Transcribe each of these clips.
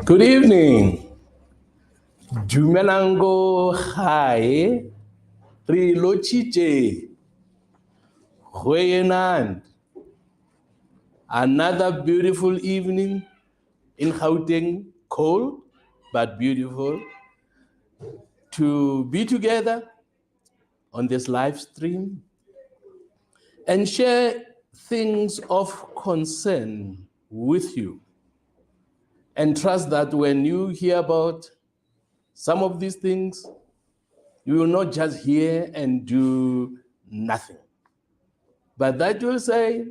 Good evening. Dumelango hai rilochite Hoyenand. Another beautiful evening in Gauteng, cold but beautiful, to be together on this live stream and share things of concern with you. And trust that when you hear about some of these things, you will not just hear and do nothing, but that you will say,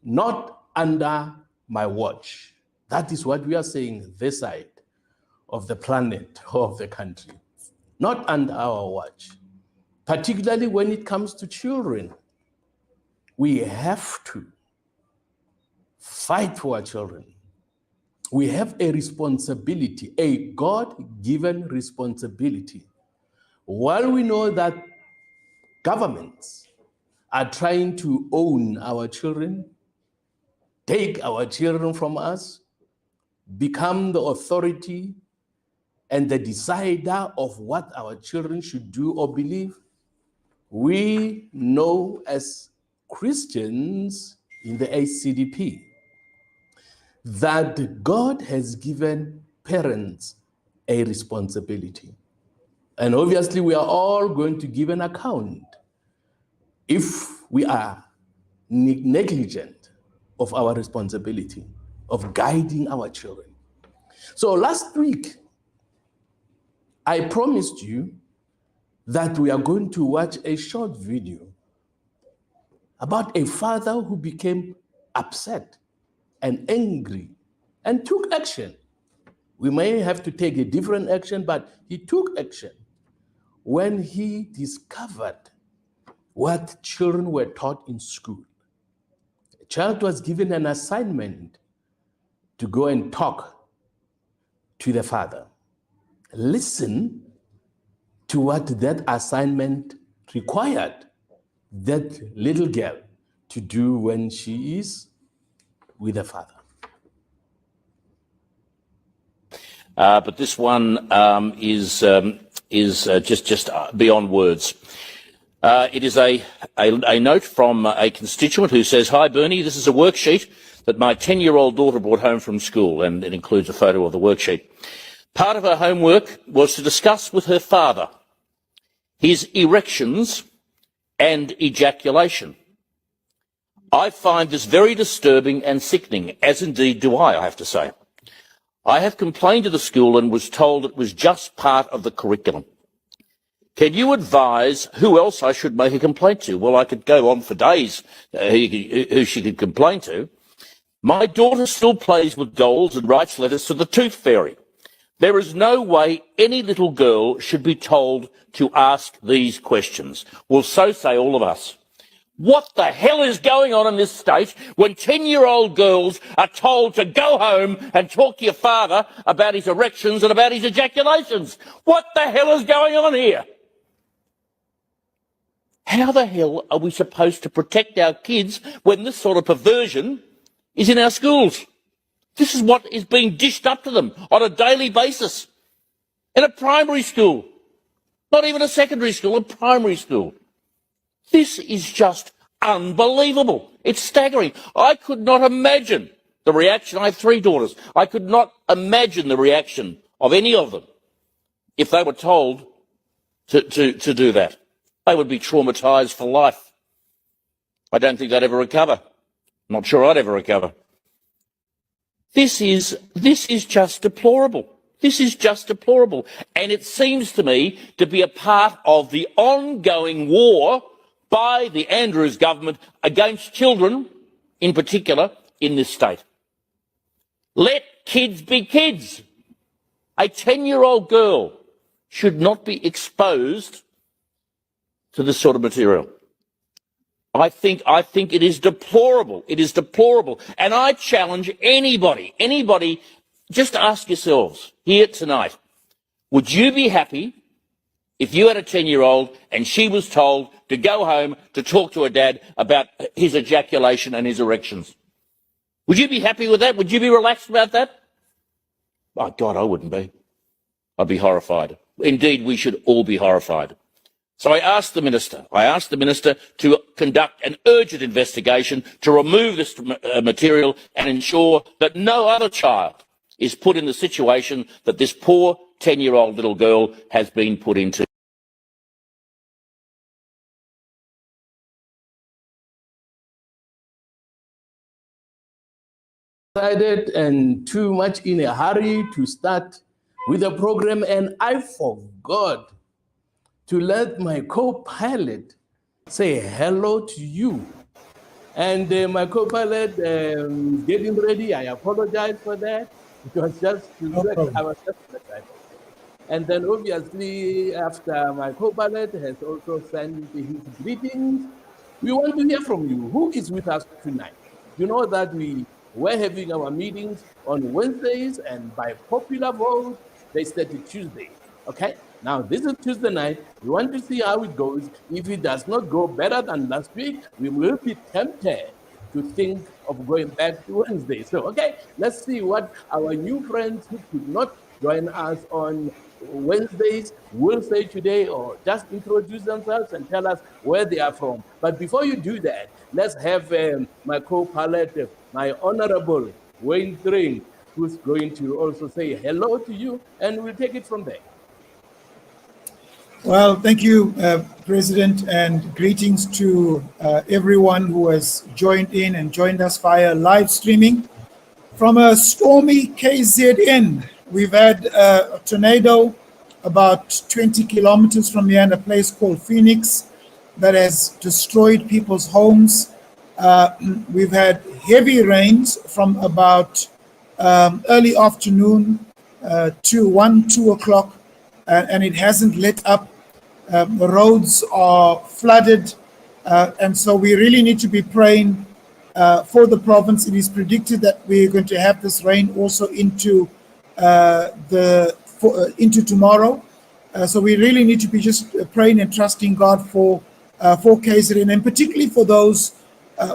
not under my watch. That is what we are saying this side of the planet or of the country. Not under our watch. Particularly when it comes to children, we have to fight for our children. We have a responsibility, a God-given responsibility. While we know that governments are trying to own our children, take our children from us, become the authority and the decider of what our children should do or believe, we know as Christians in the ACDP that God has given parents a responsibility. And obviously we are all going to give an account if we are negligent of our responsibility of guiding our children. So last week, I promised you that we are going to watch a short video about a father who became upset and angry and took action. We may have to take a different action, but he took action when he discovered what children were taught in school. A child was given an assignment to go and talk to the father. Listen to what that assignment required that little girl to do when she is with the father. But this one is just beyond words. It is a note from a constituent who says, "Hi Bernie, this is a worksheet that my 10-year-old daughter brought home from school," and it includes a photo of the worksheet. "Part of her homework was to discuss with her father his erections and ejaculation. I find this very disturbing and sickening, as indeed do I have to say. I have complained to the school and was told it was just part of the curriculum. Can you advise who else I should make a complaint to?" Well, I could go on for days who she could complain to. "My daughter still plays with dolls and writes letters to the tooth fairy. There is no way any little girl should be told to ask these questions." Well, so say all of us. What the hell is going on in this state when 10-year-old girls are told to go home and talk to your father about his erections and about his ejaculations? What the hell is going on here? How the hell are we supposed to protect our kids when this sort of perversion is in our schools? This is what is being dished up to them on a daily basis. In a primary school, not even a secondary school, a primary school. This is just unbelievable. It's staggering. I could not imagine the reaction. I have 3 daughters. I could not imagine the reaction of any of them if they were told to do that. They would be traumatized for life. I don't think they'd ever recover. I'm not sure I'd ever recover. This is just deplorable. This is just deplorable. And it seems to me to be a part of the ongoing war by the Andrews government against children, in particular, in this state. Let kids be kids. A 10-year-old girl should not be exposed to this sort of material. I think it is deplorable. It is deplorable. And I challenge anybody, just ask yourselves here tonight, would you be happy if you had a 10-year-old and she was told to go home to talk to her dad about his ejaculation and his erections? Would you be happy with that? Would you be relaxed about that? My God, I wouldn't be. I'd be horrified. Indeed, we should all be horrified. So I asked the minister to conduct an urgent investigation to remove this material and ensure that no other child is put in the situation that this poor 10-year-old little girl has been put into. Excited and too much in a hurry to start with the program, and I forgot to let my co-pilot say hello to you. And my co-pilot getting ready. I apologize for that. It was just I was just excited. And then obviously, after my co-pilot has also sent his greetings, we want to hear from you. Who is with us tonight? You know that we were having our meetings on Wednesdays, and by popular vote, they started Tuesday. Okay? Now, this is Tuesday night. We want to see how it goes. If it does not go better than last week, we will be tempted to think of going back to Wednesday. So, okay, let's see what our new friends who could not join us on Wednesdays will say today, or just introduce themselves and tell us where they are from. But before you do that, let's have my co-pilot, my honorable Wayne Tring, who's going to also say hello to you, and we'll take it from there. Well, thank you, President, and greetings to everyone who has joined in and joined us via live streaming. From a stormy KZN, we've had a tornado about 20 kilometers from here in a place called Phoenix that has destroyed people's homes. We've had heavy rains from about early afternoon to 1, 2 o'clock, and it hasn't let up. The roads are flooded, and so we really need to be praying for the province. It is predicted that we're going to have this rain also into tomorrow. So we really need to be just praying and trusting God for KZN, and particularly for those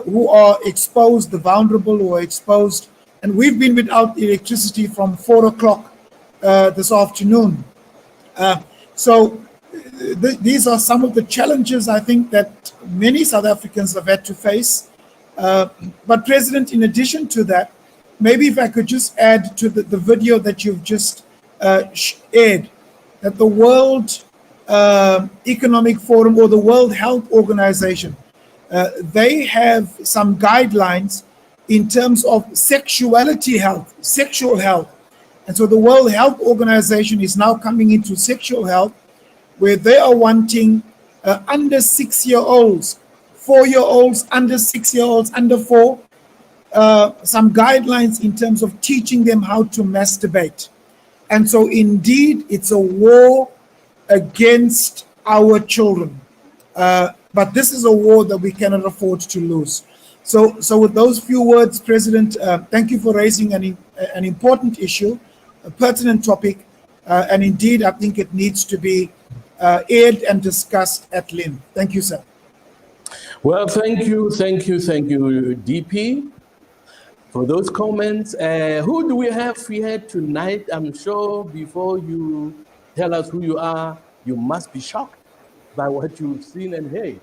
who are exposed, the vulnerable who are exposed. And we've been without electricity from 4 o'clock this afternoon. So these are some of the challenges I think that many South Africans have had to face. But President, in addition to that, maybe if I could just add to the video that you've just aired, that the World Economic Forum or the World Health Organization, they have some guidelines in terms of sexuality health, sexual health. And so the World Health Organization is now coming into sexual health, where they are wanting under 6-year-olds, 4-year-olds, under 6-year-olds, under 4, some guidelines in terms of teaching them how to masturbate. And so indeed, it's a war against our children. But this is a war that we cannot afford to lose. So with those few words, President, thank you for raising an important issue, a pertinent topic, and indeed, I think it needs to be aired and discussed at length. Thank you, sir. Well, thank you, DP, for those comments. Who do we have here tonight? I'm sure before you tell us who you are, you must be shocked by what you've seen and heard.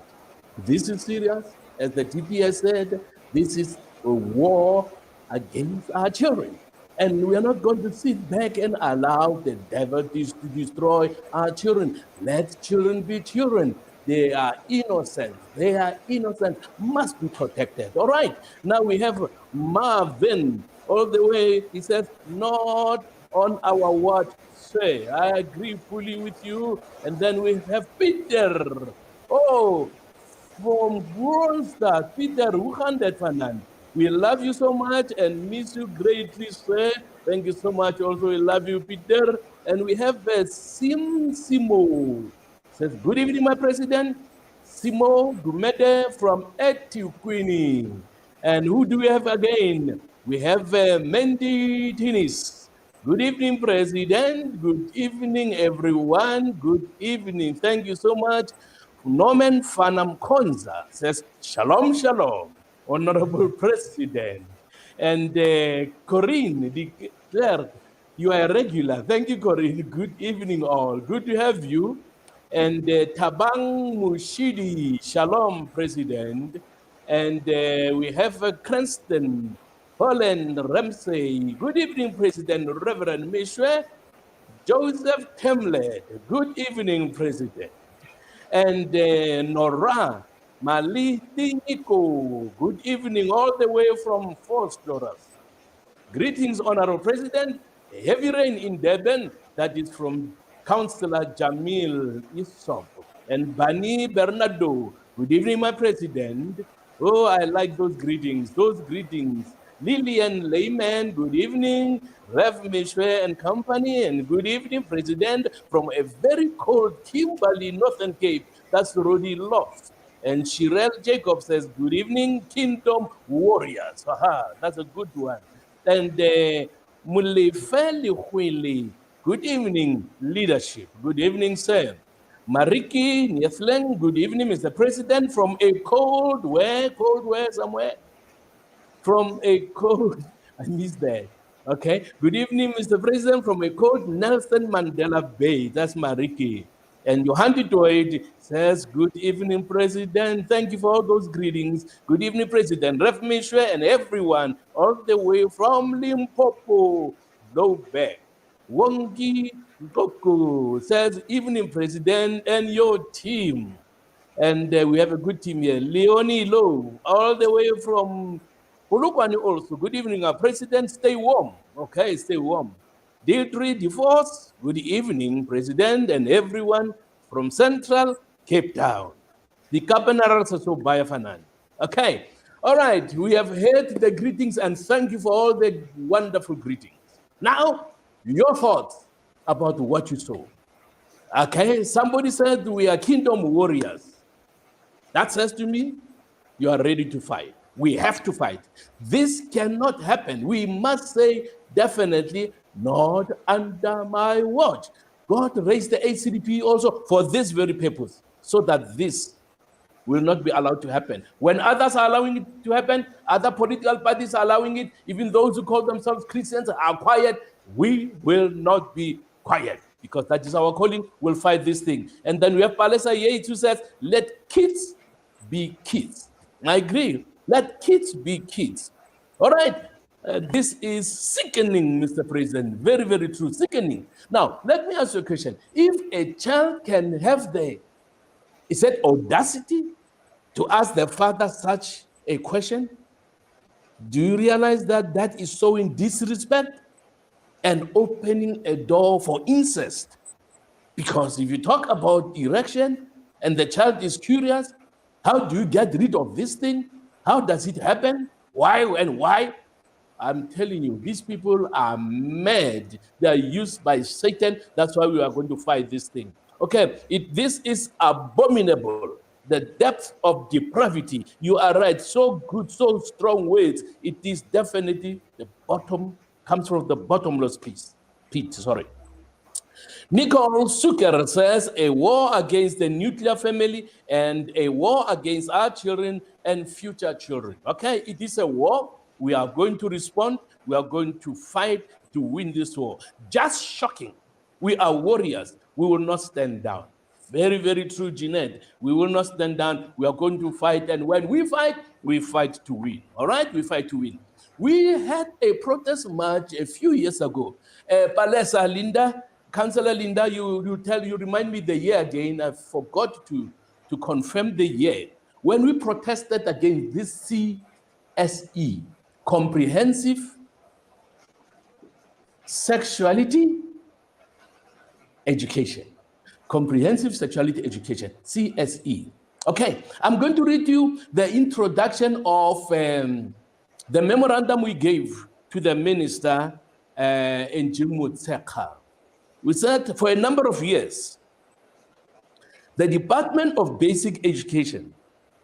This is serious. As the DP has said, this is a war against our children. And we are not going to sit back and allow the devil to destroy our children. Let children be children. They are innocent. They are innocent, must be protected. All right. Now we have Marvin all the way. He says, not on our watch, sir. I agree fully with you. And then we have Peter. Oh, from Bronster, Peter Wuhandet. We love you so much and miss you greatly, sir. Thank you so much. Also, we love you, Peter. And we have Simo. Says, good evening, my president. Simo Gumede from Etiquini. And who do we have again? We have Mendy Tinis. Good evening, President. Good evening, everyone. Good evening. Thank you so much. Norman Fanam Konza says, shalom, shalom, Honorable President. And Corinne, the clerk, you are a regular. Thank you, Corinne. Good evening, all. Good to have you. And Tabang Mushidi, Shalom, President. And we have Cranston, Holland Ramsey. Good evening, President, Reverend Mishwe. Joseph Temlet. Good evening, President. And Nora Mali Tiniko. Good evening, all the way from Fort Doras. Greetings, Honorable President. A heavy rain in Durban. That is from Councillor Jamil Isop. And Bani Bernardo. Good evening, my President. Oh, I like those greetings. Those greetings. Lillian Lehman, good evening. Rev Mishwe and company, and good evening, President, from a very cold Kimberley, Northern Cape. That's Rodi Loft. And Shirel Jacob says, good evening, Kingdom Warriors. Aha, that's a good one. And Mulefeli Huili, good evening, leadership. Good evening, sir. Mariki Niethleng, good evening, Mr. President, from a cold where somewhere? From a cold, I missed that. Okay, good evening, Mr. President, from a cold Nelson Mandela Bay. That's Mariki. And Johanti Toyd says, good evening, President. Thank you for all those greetings. Good evening, President. Ref Mishwe and everyone all the way from Limpopo, Lowback. Wongi Goku says, evening, President and your team. And we have a good team here. Leonie Lowe, all the way from Pulukwani also. Good evening, our President. Stay warm. Okay, stay warm. Deirdre DeForce, good evening, President and everyone from Central Cape Town. The Cabanarals also Bayafanan. Okay, all right, we have heard the greetings and thank you for all the wonderful greetings. Now, your thoughts about what you saw. Okay, somebody said we are kingdom warriors. That says to me, you are ready to fight. We have to fight. This cannot happen. We must say definitely not under my watch. God raised the ACDP also for this very purpose, so that this will not be allowed to happen. When others are allowing it to happen, other political parties are allowing it, even those who call themselves Christians are quiet, we will not be quiet, because that is our calling. We'll fight this thing. And then we have Palesa Yates who says, let kids be kids. I agree. Let kids be kids. All right. This is sickening, Mr. President. Very, very true. Sickening. Now, let me ask you a question. If a child can have the, is it audacity to ask their father such a question? Do you realize that that is showing disrespect and opening a door for incest? Because if you talk about erection and the child is curious, how do you get rid of this thing? How does it happen? Why and why? I'm telling you, these people are mad. They are used by Satan. That's why we are going to fight this thing. Okay, this is abominable. The depth of depravity. You are right. So good, so strong words. It is definitely the bottom, comes from the bottomless pit. Sorry. Nicole Zucker says a war against the nuclear family and a war against our children and future children. Okay, it is a war. We are going to respond. We are going to fight to win this war. Just shocking. We are warriors. We will not stand down. Very, very true, Jeanette. We will not stand down. We are going to fight. And when we fight to win. All right? We fight to win. We had a protest march a few years ago. Palesa, Linda, Councillor Linda, you remind me the year again. I forgot to confirm the year. When we protested against this CSE, Comprehensive Sexuality Education. Comprehensive Sexuality Education, CSE. Okay, I'm going to read you the introduction of the memorandum we gave to the minister in Jimutsekha. We said for a number of years, the Department of Basic Education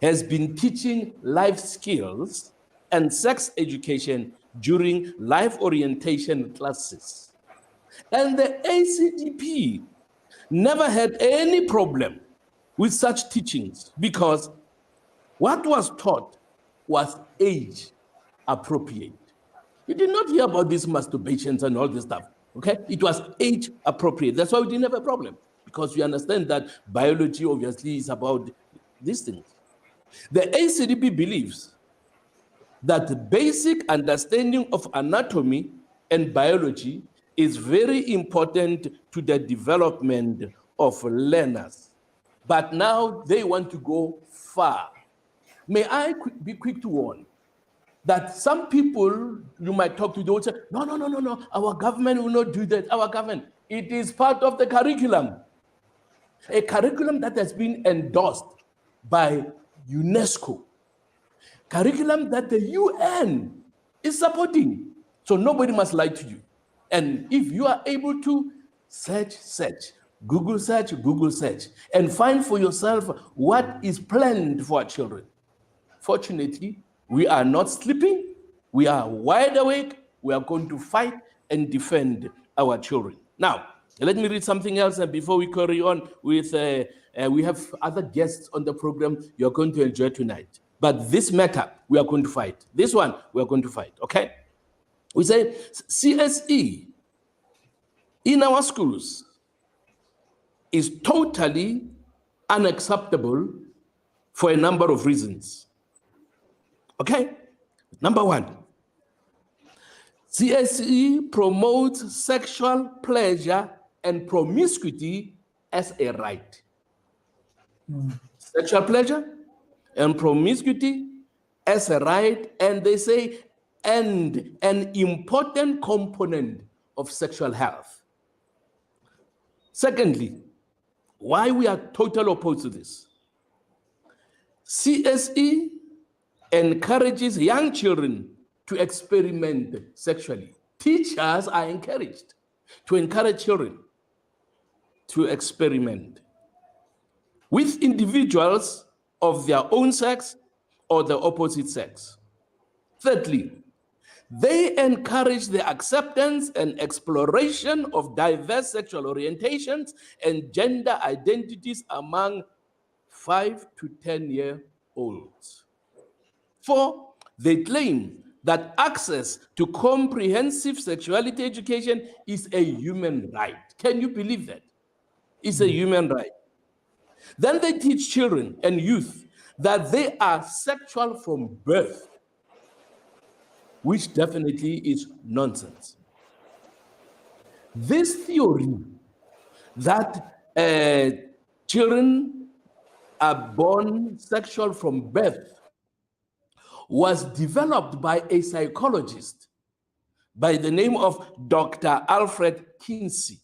has been teaching life skills and sex education during life orientation classes. And the ACDP never had any problem with such teachings because what was taught was age appropriate. You did not hear about these masturbations and all this stuff. Okay? It was age appropriate. That's why we didn't have a problem, because we understand that biology obviously is about these things. The ACDP believes that the basic understanding of anatomy and biology is very important to the development of learners. But now they want to go far. May I be quick to warn that some people you might talk to, they will say, no, our government will not do that. Our government, it is part of the curriculum. A curriculum that has been endorsed by UNESCO. Curriculum that the UN is supporting. So nobody must lie to you. And if you are able to search, Google search, and find for yourself what is planned for our children. Fortunately, we are not sleeping. We are wide awake. We are going to fight and defend our children. Now, let me read something else before we carry on with, we have other guests on the program you're going to enjoy tonight. But this matter, we are going to fight. This one, we are going to fight, okay? We say CSE in our schools is totally unacceptable for a number of reasons. Okay? Number one, CSE promotes sexual pleasure and promiscuity as a right. Sexual pleasure and promiscuity as a right, and they say, and an important component of sexual health. Secondly, why we are totally opposed to this? CSE encourages young children to experiment sexually. Teachers are encouraged to encourage children to experiment with individuals of their own sex or the opposite sex. Thirdly, they encourage the acceptance and exploration of diverse sexual orientations and gender identities among 5 to 10-year-olds. 4, they claim that access to comprehensive sexuality education is a human right. Can you believe that? It's a human right. Then they teach children and youth that they are sexual from birth, which definitely is nonsense. This theory that children are born sexual from birth was developed by a psychologist by the name of Dr. Alfred Kinsey.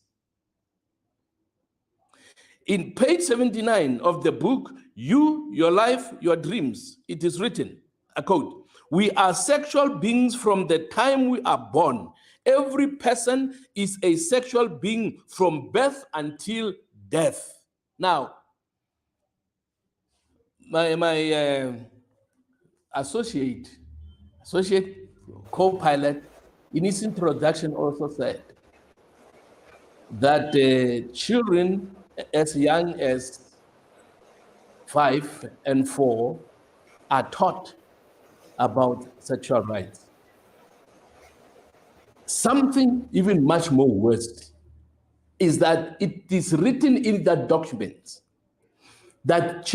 In page 79 of the book, You, Your Life, Your Dreams, it is written, I quote, "We are sexual beings from the time we are born. Every person is a sexual being from birth until death." Now, my associate co-pilot in his introduction also said that children as young as 5 and 4 are taught about sexual rights. Something even much more worse is that it is written in the document that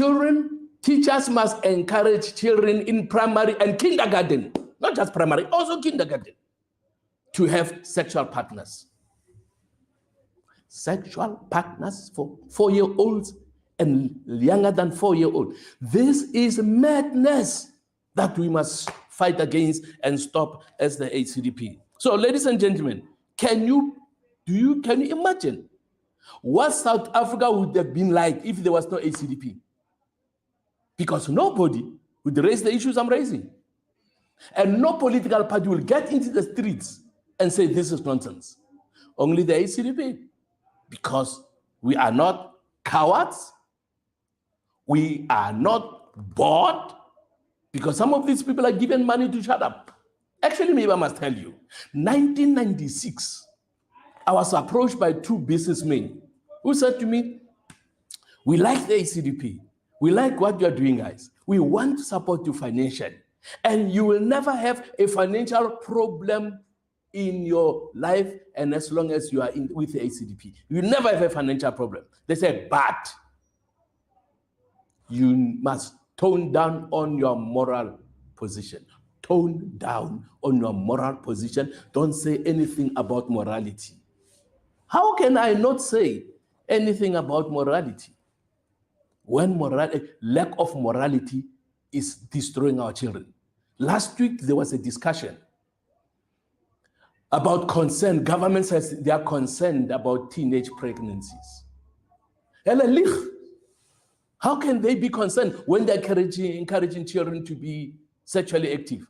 teachers must encourage children in primary and kindergarten, not just primary, also kindergarten, to have sexual partners. Sexual partners for 4-year-olds and younger than 4-year-old. This is madness that we must fight against and stop as the ACDP. So, ladies and gentlemen, can you imagine what South Africa would have been like if there was no ACDP? Because nobody would raise the issues I'm raising. And no political party will get into the streets and say this is nonsense. Only the ACDP. Because we are not cowards. We are not bored. Because some of these people are given money to shut up. Actually, maybe I must tell you, 1996, I was approached by 2 businessmen who said to me, "We like the ACDP. We like what you are doing, guys. We want to support you financially. And you will never have a financial problem in your life, and as long as you are with the ACDP. You never have a financial problem. They say, but you must tone down on your moral position. Tone down on your moral position. Don't say anything about morality. How can I not say anything about morality when lack of morality is destroying our children? Last week, there was a discussion about concern. Government says they are concerned about teenage pregnancies. How can they be concerned when they're encouraging children to be sexually active?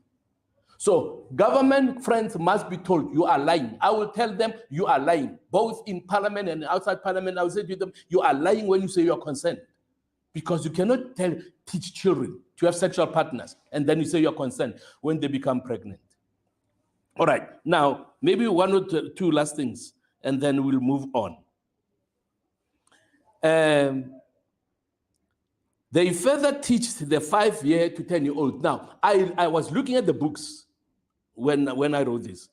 So government friends must be told, you are lying. I will tell them, you are lying. Both in parliament and outside parliament, I will say to them, you are lying when you say you are concerned. Because you cannot teach children to have sexual partners, and then you say you're concerned when they become pregnant. All right, now, maybe one or two last things, and then we'll move on. They further teach the 5-year to 10-year-old. Now, I was looking at the books when I wrote this.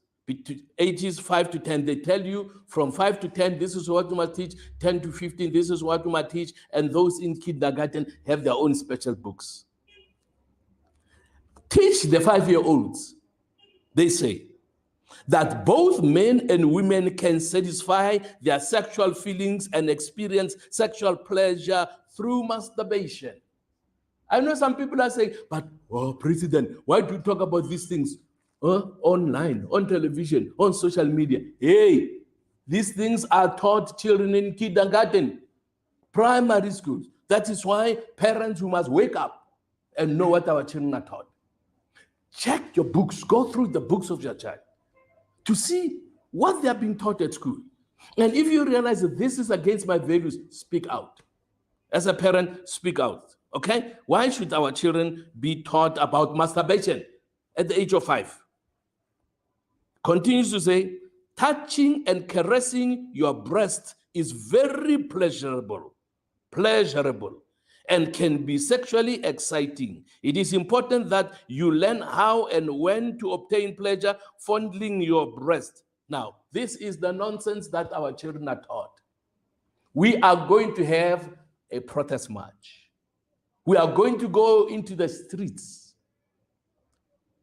Ages 5 to 10, they tell you from 5 to 10, this is what you must teach, 10 to 15, this is what you must teach, and those in kindergarten have their own special books. Teach the 5-year-olds, they say, that both men and women can satisfy their sexual feelings and experience sexual pleasure through masturbation. I know some people are saying, but, President, why do you talk about these things online, on television, on social media? Hey, these things are taught children in kindergarten, primary schools. That is why parents, who must wake up and know what our children are taught. Check your books, go through the books of your child to see what they are being taught at school. And if you realize that this is against my values, speak out. As a parent, speak out, okay? Why should our children be taught about masturbation at the age of 5? Continues to say, touching and caressing your breast is very pleasurable, and can be sexually exciting. It is important that you learn how and when to obtain pleasure fondling your breast. Now, this is the nonsense that our children are taught. We are going to have a protest march. We are going to go into the streets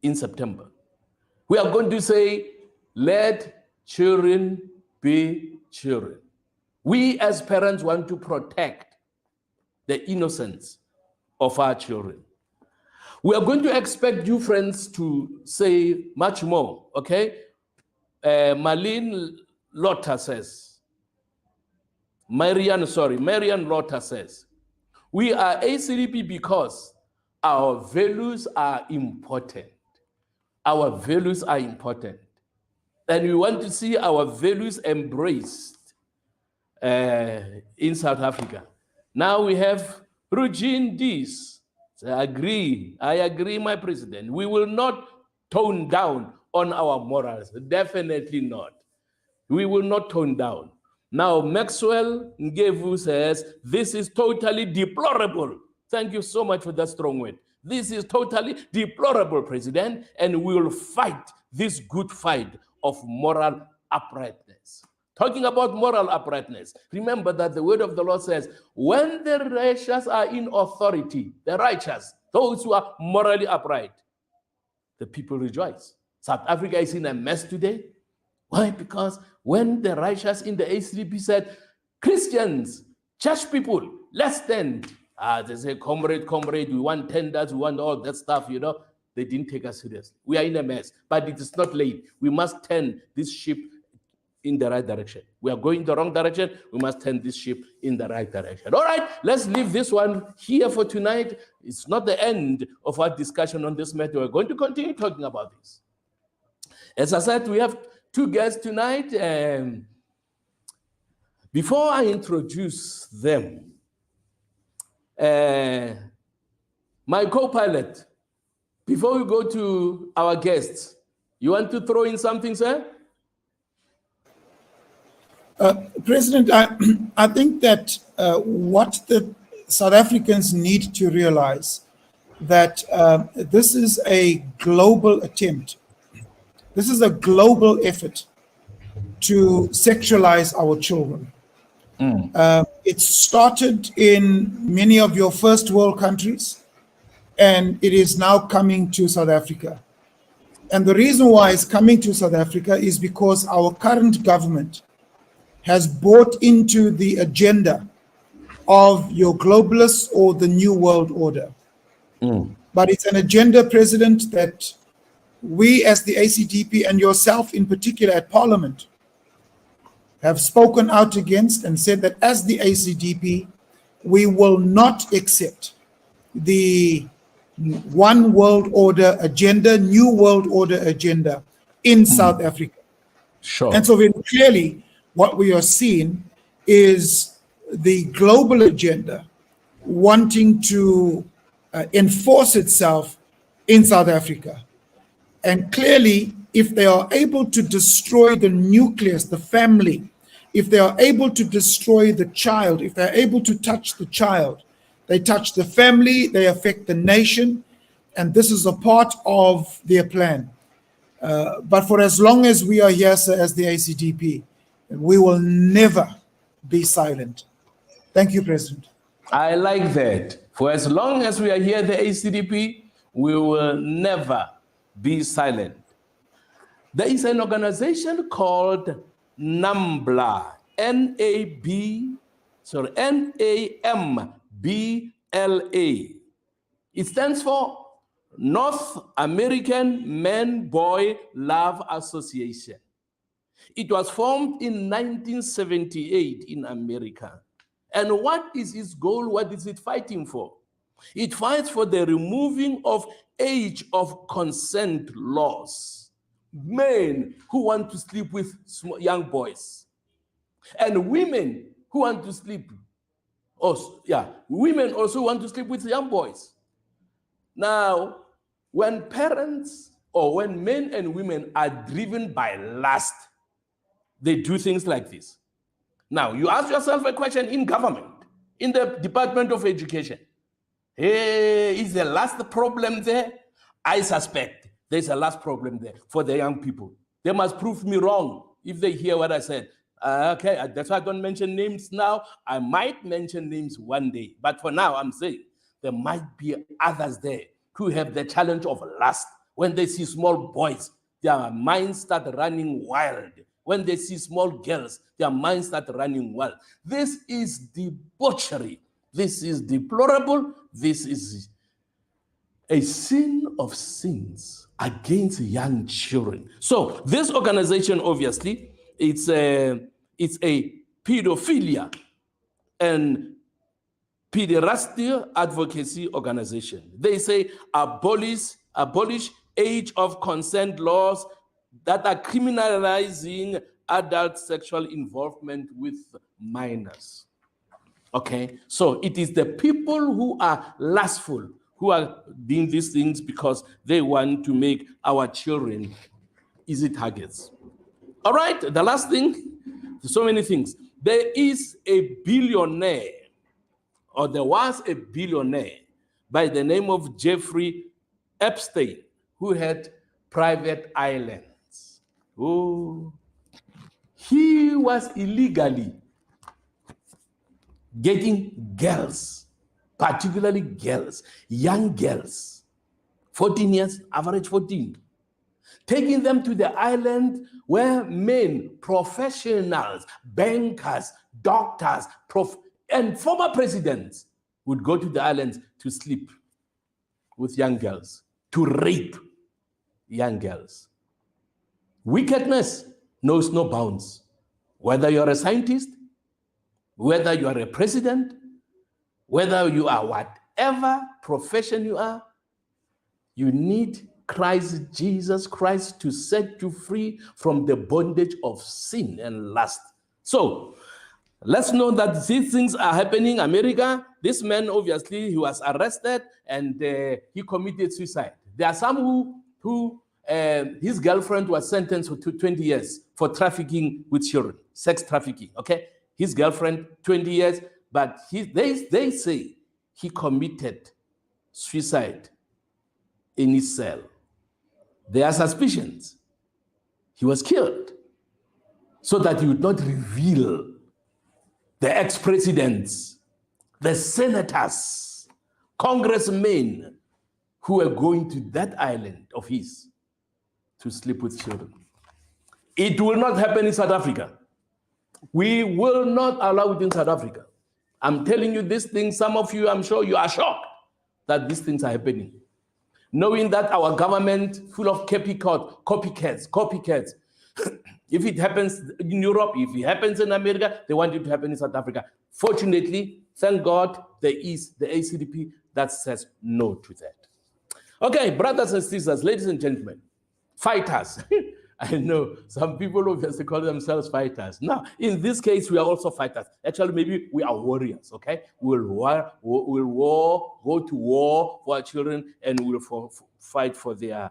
in September. We are going to say, let children be children. We as parents want to protect the innocence of our children. We are going to expect you, friends, to say much more, okay? Marian Lotta says, we are ACDP because our values are important. Our values are important. And we want to see our values embraced in South Africa. Now we have Regine Dees. I agree, my president. We will not tone down on our morals. Definitely not. We will not tone down. Now, Maxwell Ngevu says, this is totally deplorable. Thank you so much for that strong word. This is totally deplorable, President, and we will fight this good fight of moral uprightness. Talking about moral uprightness, remember that the word of the Lord says, when the righteous are in authority, the righteous, those who are morally upright, the people rejoice. South Africa is in a mess today. Why? Because when the righteous in the ACDP said, Christians, church people, let's stand. They say, comrade, we want tenders, we want all that stuff, you know. They didn't take us seriously. We are in a mess, but it is not late. We must turn this ship in the right direction. We are going the wrong direction. We must turn this ship in the right direction. All right, let's leave this one here for tonight. It's not the end of our discussion on this matter. We're going to continue talking about this. As I said, we have 2 guests tonight. Before I introduce them, my co-pilot, before we go to our guests, you want to throw in something, sir? President, I think that what the South Africans need to realize that this is a global attempt. This is a global effort to sexualize our children. It started in many of your first world countries, and it is now coming to South Africa. And the reason why it's coming to South Africa is because our current government has bought into the agenda of your globalists or the New World Order. But it's an agenda, President, that we as the ACDP and yourself in particular at Parliament have spoken out against and said that as the ACDP, we will not accept the One World Order agenda, New World Order agenda in South Africa. Sure. And so very clearly, what we are seeing is the global agenda wanting to enforce itself in South Africa. And clearly, if they are able to destroy the nucleus, the family, if they are able to destroy the child, if they're able to touch the child, they touch the family, they affect the nation, and this is a part of their plan. But for as long as we are here, sir, as the ACDP, we will never be silent. Thank you, President. I like that. For as long as we are here, the ACDP, we will never be silent. There is an organization called NAMBLA, N-A-M-B-L-A. It stands for North American Man-Boy Love Association. It was formed in 1978 in America. And what is its goal? What is it fighting for? It fights for the removing of age of consent laws. Men who want to sleep with young boys. And women who want to sleep. Women also want to sleep with young boys. Now, when parents or when men and women are driven by lust, they do things like this. Now, you ask yourself a question in government, in the Department of Education. Hey, is there lust problem there? I suspect there's a lust problem there for the young people. They must prove me wrong if they hear what I said. Okay, that's why I don't mention names now. I might mention names one day. But for now, I'm saying there might be others there who have the challenge of lust. When they see small boys, their minds start running wild. When they see small girls, their minds start running wild. This is debauchery. This is deplorable. This is a sin of sins against young children. So this organization, obviously, it's a pedophilia and pederasty advocacy organization. They say abolish age of consent laws that are criminalizing adult sexual involvement with minors. Okay, so it is the people who are lustful who are doing these things because they want to make our children easy targets. All right, the last thing, so many things. There is a billionaire, or there was a billionaire by the name of Jeffrey Epstein, who had private islands. Oh, he was illegally getting girls, particularly girls, young girls, 14 years, average 14, taking them to the island where men, professionals, bankers, doctors, and former presidents would go to the islands to sleep with young girls, to rape young girls. Wickedness knows no bounds. Whether you're a scientist, whether you are a president, whether you are whatever profession you are, you need Christ, Jesus Christ, to set you free from the bondage of sin and lust. So let's know that these things are happening in America. This man, obviously, he was arrested and he committed suicide. There are some who his girlfriend was sentenced to 20 years for trafficking with children, sex trafficking, okay? His girlfriend, 20 years, but they say he committed suicide in his cell. There are suspicions he was killed so that he would not reveal the ex-presidents, the senators, congressmen who were going to that island of his to sleep with children. It will not happen in South Africa. We will not allow it in South Africa. I'm telling you these things, some of you, I'm sure you are shocked that these things are happening. Knowing that our government full of copycats. If it happens in Europe, if it happens in America, they want it to happen in South Africa. Fortunately, thank God, there is the ACDP that says no to that. Okay, brothers and sisters, ladies and gentlemen, fighters. I know some people obviously call themselves fighters. Now, in this case, we are also fighters. Actually, maybe we are warriors, okay? We'll go to war for our children, and we'll fight for their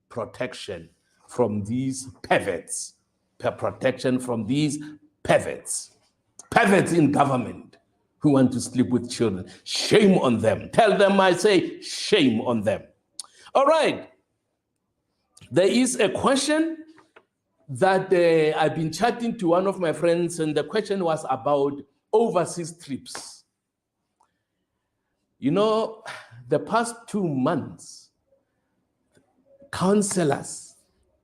protection from these perverts. Protection from these perverts. Perverts in government who want to sleep with children. Shame on them. Tell them, I say, shame on them. All right. There is a question that I've been chatting to one of my friends, and the question was about overseas trips. You know, the past 2 months, councillors,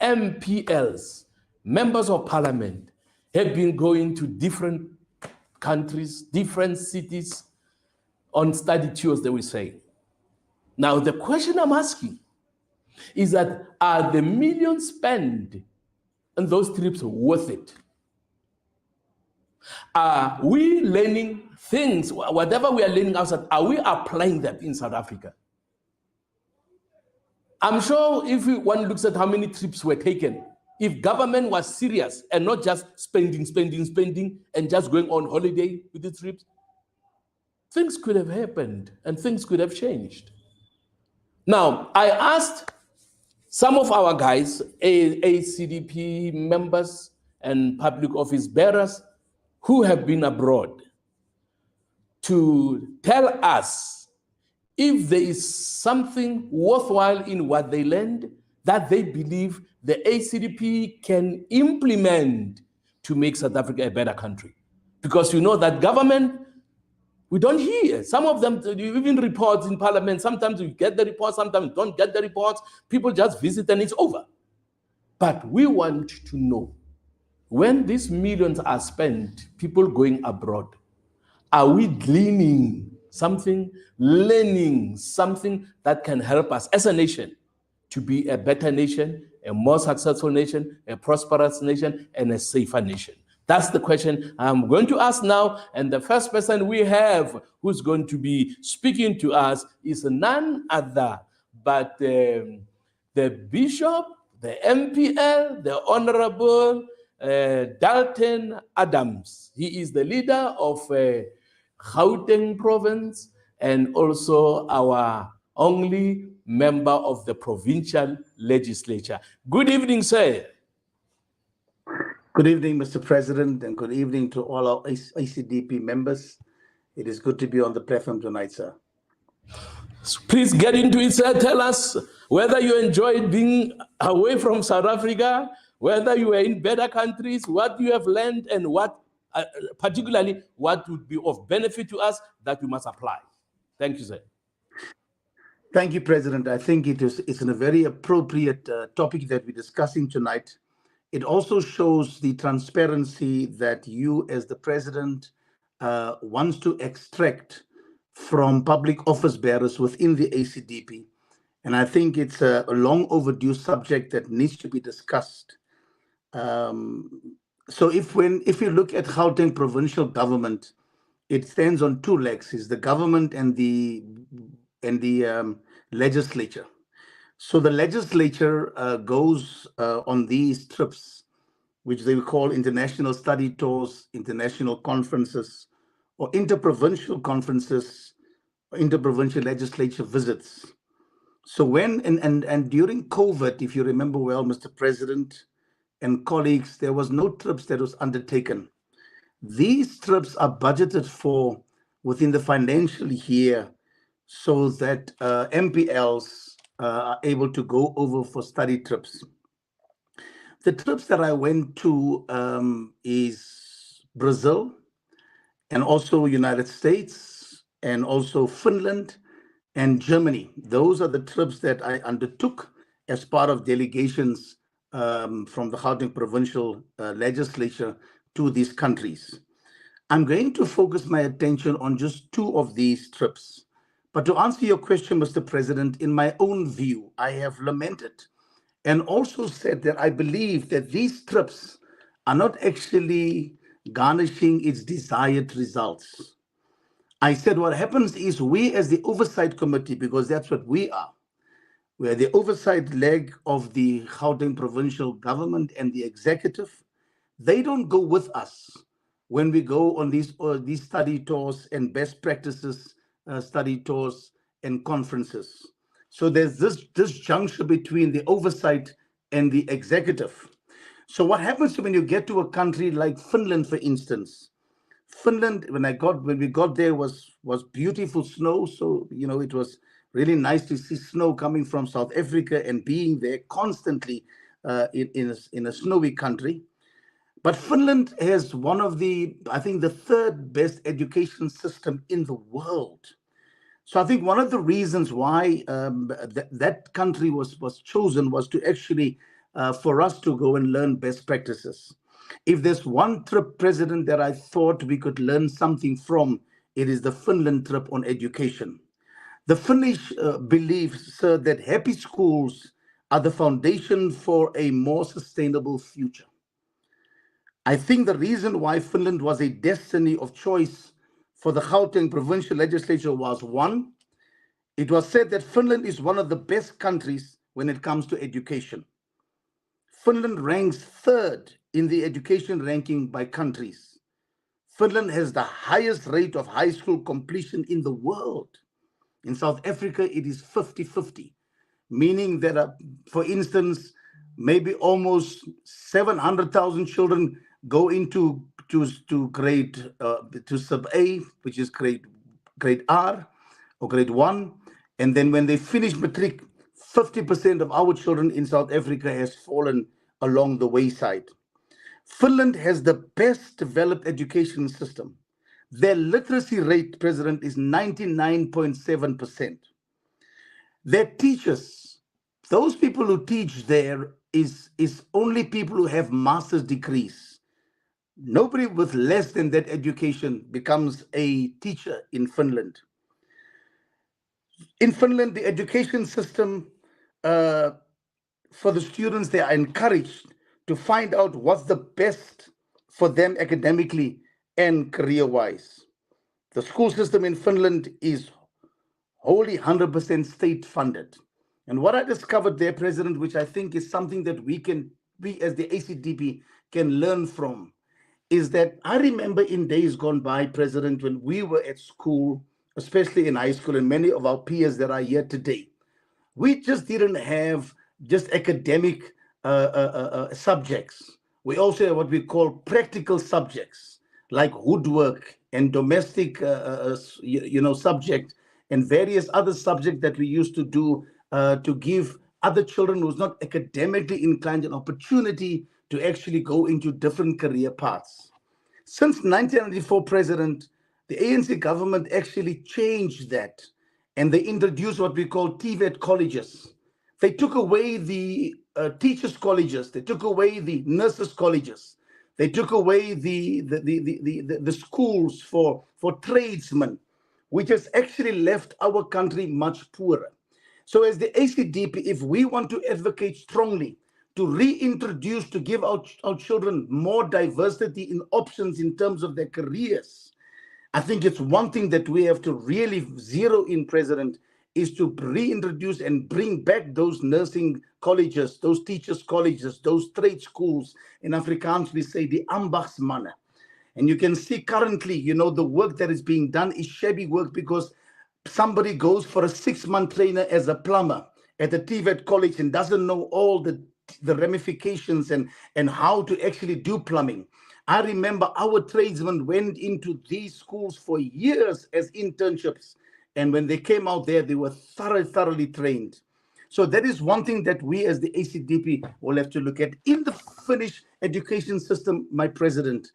MPLs, members of parliament have been going to different countries, different cities on study tours, they will say. Now, the question I'm asking is that are the millions spent on those trips worth it? Are we learning things, whatever we are learning outside, are we applying that in South Africa? I'm sure if one looks at how many trips were taken, if government was serious and not just spending, and just going on holiday with the trips, things could have happened and things could have changed. Now, I asked some of our guys, ACDP members and public office bearers who have been abroad, to tell us if there is something worthwhile in what they learned that they believe the ACDP can implement to make South Africa a better country. Because you know that government, we don't hear. Some of them, even reports in parliament, sometimes you get the reports, sometimes you don't get the reports. People just visit and it's over. But we want to know, when these millions are spent, people going abroad, are we gleaning something, learning something that can help us as a nation to be a better nation, a more successful nation, a prosperous nation, and a safer nation? That's the question I'm going to ask now. And the first person we have who's going to be speaking to us is none other but the Bishop, the MPL, the Honorable Dalton Adams. He is the leader of Gauteng province and also our only member of the provincial legislature. Good evening, sir. Good evening, Mr. President, and good evening to all our ACDP members. It is good to be on the platform tonight, sir. Please get into it, sir. Tell us whether you enjoyed being away from South Africa, whether you were in better countries, what you have learned, and what, particularly, what would be of benefit to us that we must apply. Thank you, sir. Thank you, President. I think it's a very appropriate topic that we're discussing tonight. It also shows the transparency that you, as the president, wants to extract from public office bearers within the ACDP. And I think it's a long overdue subject that needs to be discussed. So if you look at Gauteng provincial government, it stands on two legs: is the government and the legislature. So the legislature goes on these trips, which they call international study tours, international conferences, or interprovincial conferences, or interprovincial legislature visits. So when, and during COVID, if you remember well, Mr. President and colleagues, there was no trips that was undertaken. These trips are budgeted for within the financial year. so that MPLs are able to go over for study trips. The trips that I went to is Brazil, and also United States, and also Finland and Germany. Those are the trips that I undertook as part of delegations from the Gauteng provincial legislature to these countries. I'm going to focus my attention on just two of these trips. But to answer your question, Mr. President, in my own view, I have lamented and also said that I believe that these trips are not actually garnishing its desired results. I said what happens is we as the oversight committee, because that's what we are the oversight leg of the Gauteng provincial government and the executive, they don't go with us when we go on these study tours and best practices study tours and conferences. So there's this juncture between the oversight and the executive. So what happens when you get to a country like Finland, for instance? Finland, when we got there, was beautiful snow. So it was really nice to see snow coming from South Africa and being there constantly in a snowy country. But Finland has one of I think the third best education system in the world. So I think one of the reasons why that country was chosen was to actually for us to go and learn best practices. If there's one trip, President, that I thought we could learn something from, it is the Finland trip on education. The Finnish believe, sir, that happy schools are the foundation for a more sustainable future. I think the reason why Finland was a destiny of choice for the Gauteng provincial legislature was, one, it was said that Finland is one of the best countries when it comes to education. Finland ranks third in the education ranking by countries. Finland has the highest rate of high school completion in the world. In South Africa, it is 50-50, meaning that, for instance, maybe almost 700,000 children go into grade to sub A, which is grade R or grade 1, and then when they finish matric, 50% of our children in South Africa has fallen along the wayside. Finland has the best developed education system. Their literacy rate, President, is 99.7%. Their teachers, those people who teach there is only people who have master's degrees. Nobody with less than that education becomes a teacher in Finland. In Finland, the education system for the students, they are encouraged to find out what's the best for them academically and career-wise. The school system in Finland is wholly 100% state-funded. And what I discovered there, President, which I think is something that we as the ACDP can learn from, is that I remember in days gone by, President, when we were at school, especially in high school, and many of our peers that are here today, we just didn't have just academic subjects. We also have what we call practical subjects, like woodwork and domestic subject and various other subjects that we used to do to give other children who's not academically inclined an opportunity to actually go into different career paths. Since 1994, President, the ANC government actually changed that, and they introduced what we call TVET colleges. They took away the teachers' colleges. They took away the nurses' colleges. They took away the schools for tradesmen, which has actually left our country much poorer. So as the ACDP, if we want to advocate strongly to reintroduce, to give our children more diversity in options in terms of their careers, I think it's one thing that we have to really zero in, President, is to reintroduce and bring back those nursing colleges, those teachers' colleges, those trade schools. In Afrikaans, we say the ambachtsmanne. And you can see currently, the work that is being done is shabby work because somebody goes for a 6-month trainer as a plumber at the TVET college and doesn't know all the ramifications and how to actually do plumbing. I remember our tradesmen went into these schools for years as internships And when they came out there, they were thoroughly trained. So that is one thing that we as the ACDP will have to look at. In the Finnish education system, my president,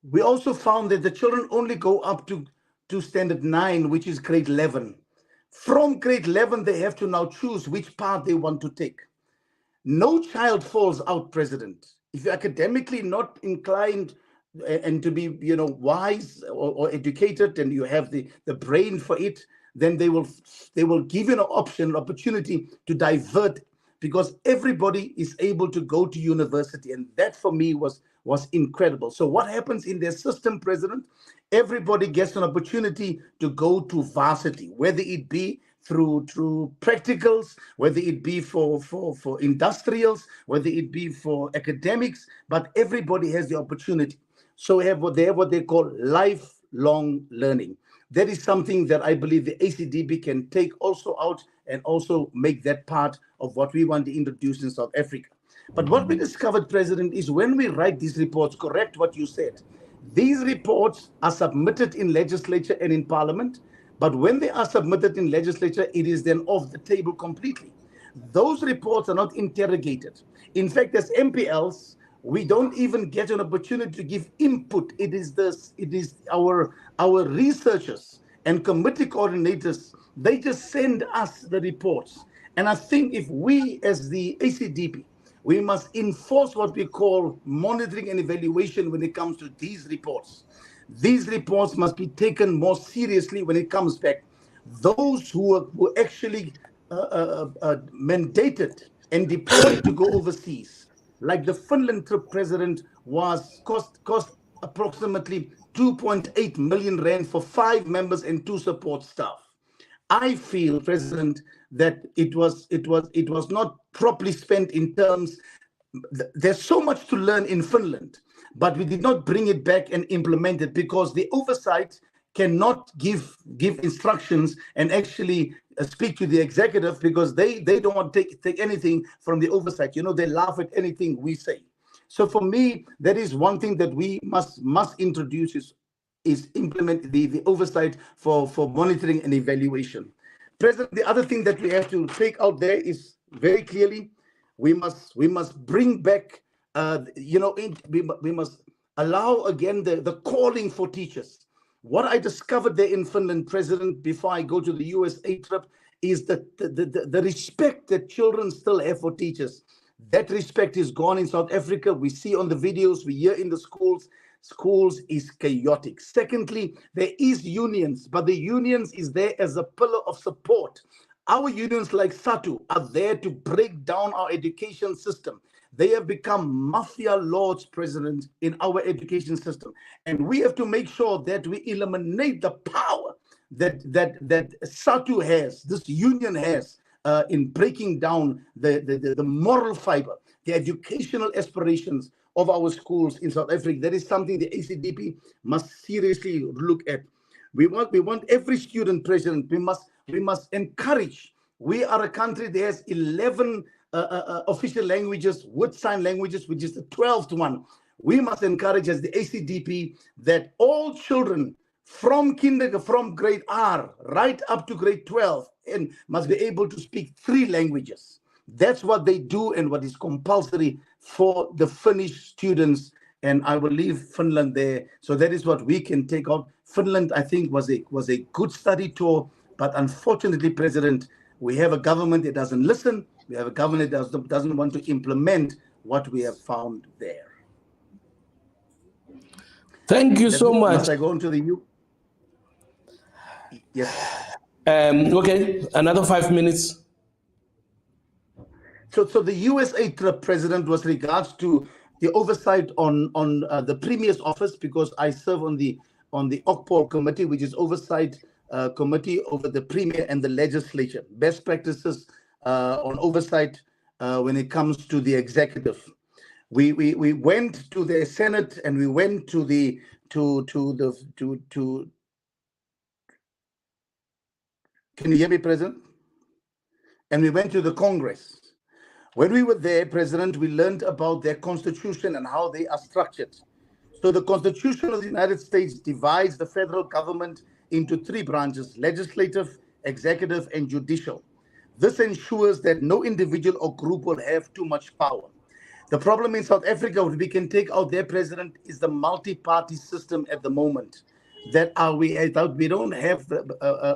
we also found that the children only go up to standard 9, which is grade 11. From grade 11, they have to now choose which path they want to take. No child falls out, President. If you're academically not inclined and to be, wise or educated, and you have the brain for it, then they will give you an opportunity to divert, because everybody is able to go to university, and that for me was incredible. So what happens in their system, President? Everybody gets an opportunity to go to varsity, whether it be through practicals, whether it be for industrials, whether it be for academics, but everybody has the opportunity. So they have what they call lifelong learning. That is something that I believe the ACDP can take also out and also make that part of what we want to introduce in South Africa. But what we discovered, President, is when we write these reports, correct what you said, these reports are submitted in legislature and in parliament, but when they are submitted in legislature, it is then off the table completely. Those reports are not interrogated. In fact, as MPLs, we don't even get an opportunity to give input. It is our researchers and committee coordinators, they just send us the reports. And I think if we as the ACDP, we must enforce what we call monitoring and evaluation when it comes to these reports. These reports must be taken more seriously when it comes back. Those who were actually mandated and deployed to go overseas, like the Finland trip, President, cost approximately 2.8 million rand for 5 members and 2 support staff. I feel, President, that it was not properly spent in terms. There's so much to learn in Finland, but we did not bring it back and implement it because the oversight cannot give instructions and actually speak to the executive, because they don't want to take anything from the oversight. They laugh at anything we say. So for me, that is one thing that we must introduce is implement the oversight for monitoring and evaluation. President, the other thing that we have to take out there is very clearly, we must bring back, we must allow again the calling for teachers. What I discovered there in Finland, President, before I go to the USA trip, is that the respect that children still have for teachers. That respect is gone in South Africa. We see on the videos, we hear in the schools. Schools is chaotic. Secondly, there is unions, but the unions is there as a pillar of support. Our unions like SATU are there to break down our education system. They have become mafia lords, President, in our education system. And we have to make sure that we eliminate the power that SATU has, this union has, in breaking down the moral fiber, the educational aspirations of our schools in South Africa. That is something the ACDP must seriously look at. We want every student, President. We must encourage. We are a country that has 11 official languages with sign languages, which is the 12th one. We must encourage as the ACDP that all children from grade R right up to grade 12 and must be able to speak 3 languages. That's what they do and what is compulsory for the Finnish students. And I will leave Finland there. So that is what we can take out. Finland, I think, was a good study tour, but unfortunately, President, we have a government that doesn't listen. We have a government that doesn't want to implement what we have found there. Thank you so much. Must I go into the Yes. Okay, another 5 minutes. So the USA trip, President, was regards to the oversight on the Premier's office, because I serve on the OCPOL committee, which is oversight committee over the Premier and the legislature. Best practices on oversight when it comes to the executive. We went to the Senate and we went to the Can you hear me, President? And we went to the Congress. When we were there, President, we learned about their constitution and how they are structured. So the Constitution of the United States divides the federal government into 3 branches: legislative, executive, and judicial. This ensures that no individual or group will have too much power. The problem in South Africa, what we can take out their president, is the multi-party system at the moment. We don't have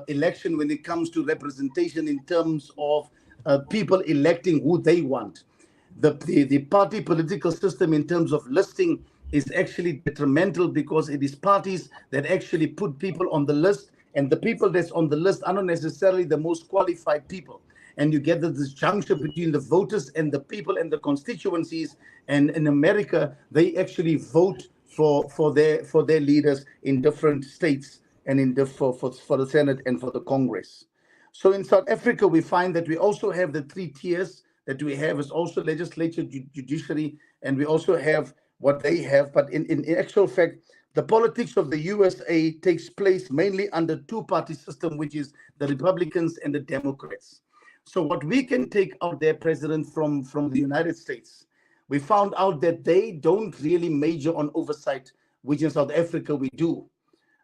election when it comes to representation in terms of people electing who they want. The party political system in terms of listing is actually detrimental, because it is parties that actually put people on the list, and the people that's on the list are not necessarily the most qualified people. And you get this juncture between the voters and the people and the constituencies. And in America, they actually vote for their leaders in different states, and for the Senate and for the Congress. So in South Africa, we find that we also have the 3 tiers that we have is also legislature, judiciary, and we also have what they have. But in actual fact, the politics of the USA takes place mainly under 2-party system, which is the Republicans and the Democrats. So what we can take out their president from the United States, we found out that they don't really major on oversight, which in South Africa we do.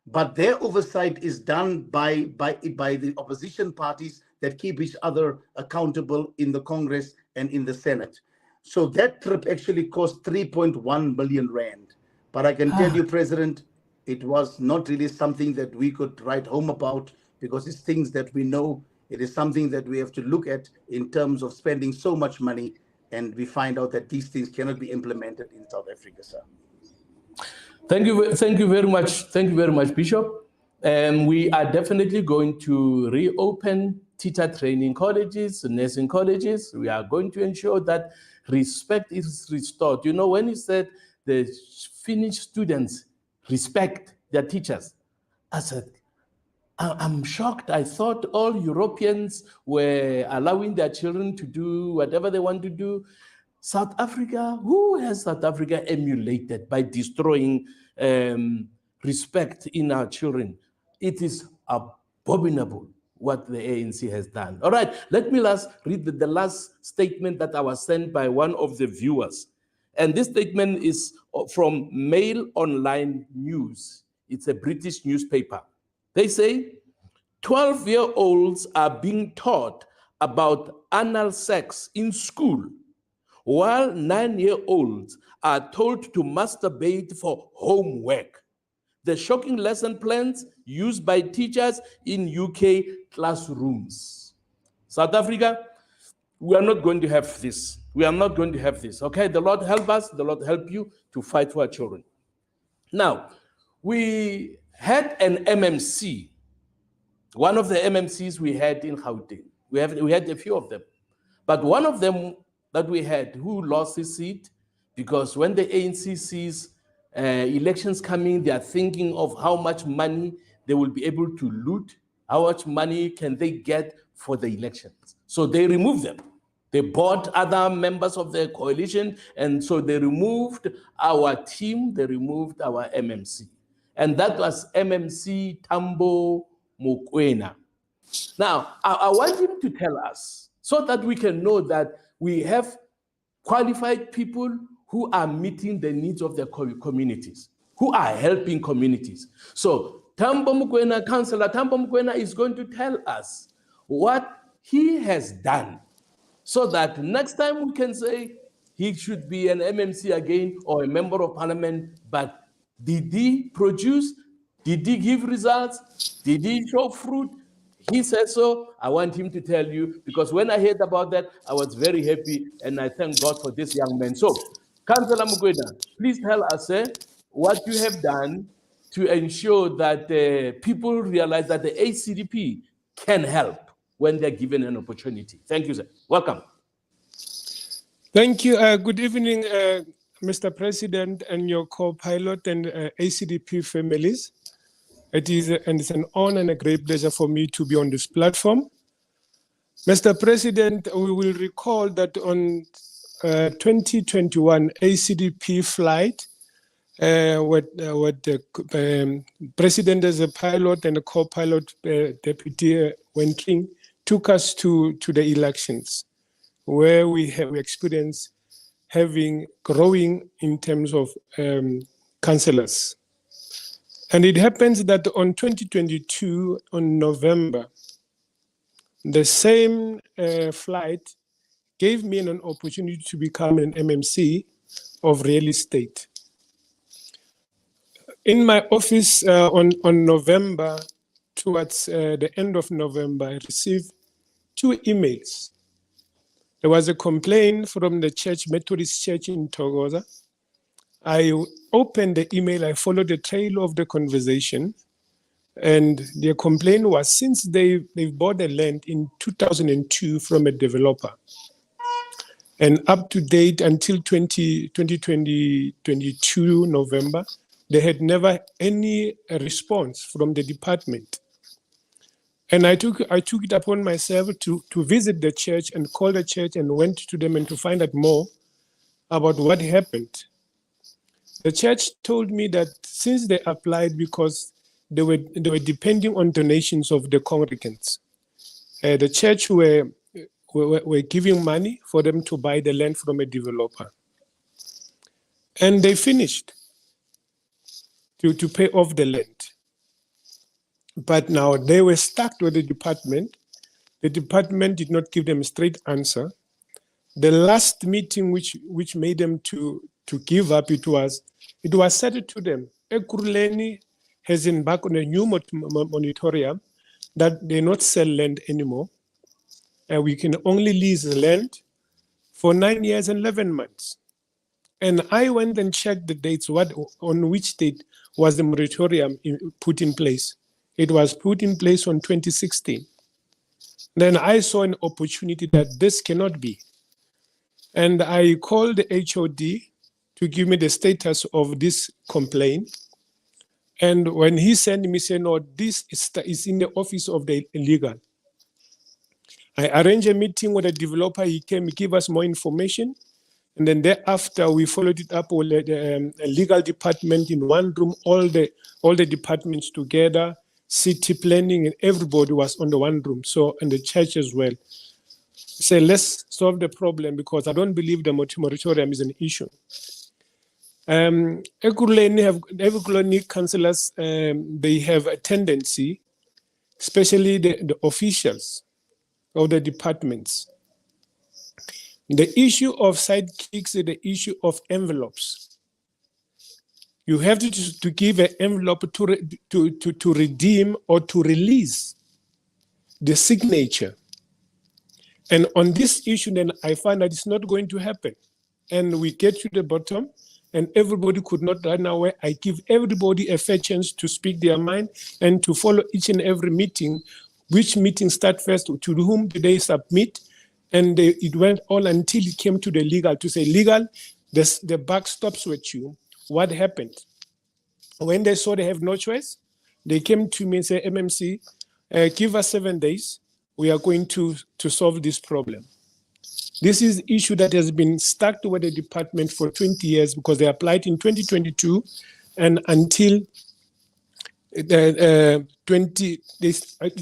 But their oversight is done by the opposition parties that keep each other accountable in the Congress and in the Senate. So that trip actually cost 3.1 billion rand. But I can tell you, President, it was not really something that we could write home about, because it's things that we know. It is something that we have to look at in terms of spending so much money, and we find out that these things cannot be implemented in South Africa, sir. Thank you very much. Thank you very much, Bishop. We are definitely going to reopen teacher training colleges, nursing colleges. We are going to ensure that respect is restored. You know, when you said the Finnish students respect their teachers, I said, I'm shocked. I thought all Europeans were allowing their children to do whatever they want to do. South Africa, who has South Africa emulated by destroying respect in our children? It is abominable what the ANC has done. All right, let me read the last statement that I was sent by one of the viewers. And this statement is from Mail Online News. It's a British newspaper. They say, 12-year-olds are being taught about anal sex in school, while 9-year-olds are told to masturbate for homework. The shocking lesson plans used by teachers in UK classrooms. South Africa, we are not going to have this. We are not going to have this, okay? The Lord help us, the Lord help you to fight for our children. Now, we had an MMC. One of the MMCs we had in Gauteng. We had a few of them. But one of them that we had who lost his seat, because when the ANC sees elections coming, they are thinking of how much money they will be able to loot, how much money can they get for the elections. So they removed them. They bought other members of the coalition, and so they removed our team, they removed our MMC. And that was MMC Tambo Mokoena. Now, I want him to tell us, so that we can know that we have qualified people who are meeting the needs of their communities, who are helping communities. So Tambo Mokoena, Councillor Tambo Mokoena is going to tell us what he has done, so that next time we can say he should be an MMC again or a member of parliament, but did he produce? Did he give results? Did he show fruit? He said so. I want him to tell you, because when I heard about that, I was very happy, and I thank God for this young man. So, Councillor Mokoena, please tell us what you have done to ensure that people realize that the ACDP can help when they're given an opportunity. Thank you, sir. Welcome. Thank you. Good evening, Mr. President and your co-pilot and ACDP families. It's an honor and a great pleasure for me to be on this platform. Mr. President, we will recall that on 2021 ACDP flight, what the President as a pilot and a co-pilot deputy Wenking took us to the elections, where we experienced growing in terms of councillors. And it happens that on 2022, on November, The same flight gave me an opportunity to become an MMC of real estate. In my office on November, towards the end of November, I received 2 emails. There was a complaint from the church, Methodist Church in Thokoza. I opened the email, I followed the trail of the conversation, and their complaint was since they bought the land in 2002 from a developer, and up to date until 2022 November, they had never any response from the department. And I took it upon myself to visit the church and call the church and went to them and to find out more about what happened. The church told me that since they applied because they were depending on donations of the congregants, the church were giving money for them to buy the land from a developer. And they finished to pay off the land. But now they were stuck with the department. The department did not give them a straight answer. The last meeting which made them to give up, it was said to them, Ekurhuleni has embarked on a new moratorium that they not sell land anymore. And we can only lease the land for 9 years and 11 months. And I went and checked the dates, on which date was the moratorium put in place. It was put in place on 2016. Then I saw an opportunity that this cannot be. And I called the HOD to give me the status of this complaint. And when he sent me, said, no, this is in the office of the legal. I arranged a meeting with the developer. He came, give us more information. And then thereafter, we followed it up with the legal department in one room, all the departments together, city planning, and everybody was on the one room. So, and the church as well. Say, let's solve the problem because I don't believe the moratorium is an issue. Ekurhuleni councillors, they have a tendency, especially the officials of the departments. The issue of sidekicks is the issue of envelopes. You have to give an envelope to redeem or to release the signature. And on this issue, then I find that it's not going to happen. And we get to the bottom, and everybody could not run away. I give everybody a fair chance to speak their mind and to follow each and every meeting. Which meeting start first? To whom do they submit? And it went on until it came to the legal to say, legal, the buck stops with you. What happened? When they saw they have no choice, they came to me and said, MMC, give us 7 days. We are going to solve this problem. This is an issue that has been stuck with the department for 20 years because they applied in 2022 and until it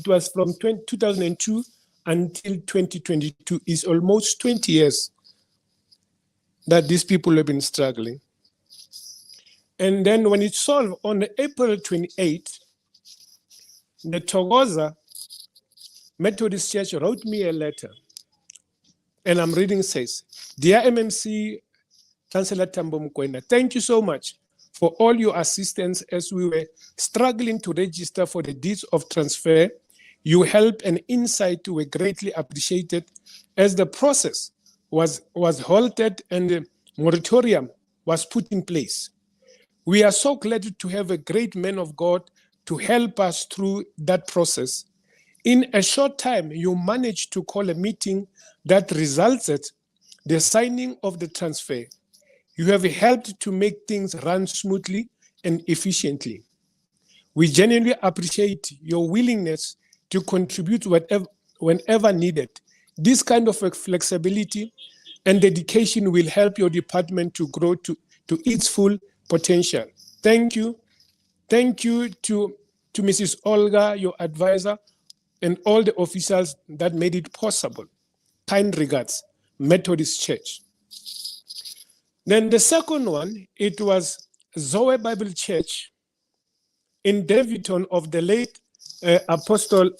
was from 2002 until 2022 is almost 20 years that these people have been struggling. And then when it's solved on April 28, the Thokoza Methodist Church wrote me a letter, and I'm reading, says, Dear MMC Chancellor Tambo Mokoena, thank you so much for all your assistance as we were struggling to register for the deeds of transfer. Your help and insight were greatly appreciated as the process was halted and the moratorium was put in place. We are so glad to have a great man of God to help us through that process. In a short time, you managed to call a meeting that resulted the signing of the transfer. You have helped to make things run smoothly and efficiently. We genuinely appreciate your willingness to contribute whenever needed. This kind of flexibility and dedication will help your department to grow to its full potential. Thank you. Thank you to Mrs. Olga, your advisor, and all the officials that made it possible. Kind regards, Methodist Church. Then the second one, it was Zoe Bible Church in Davidton of the late Apostle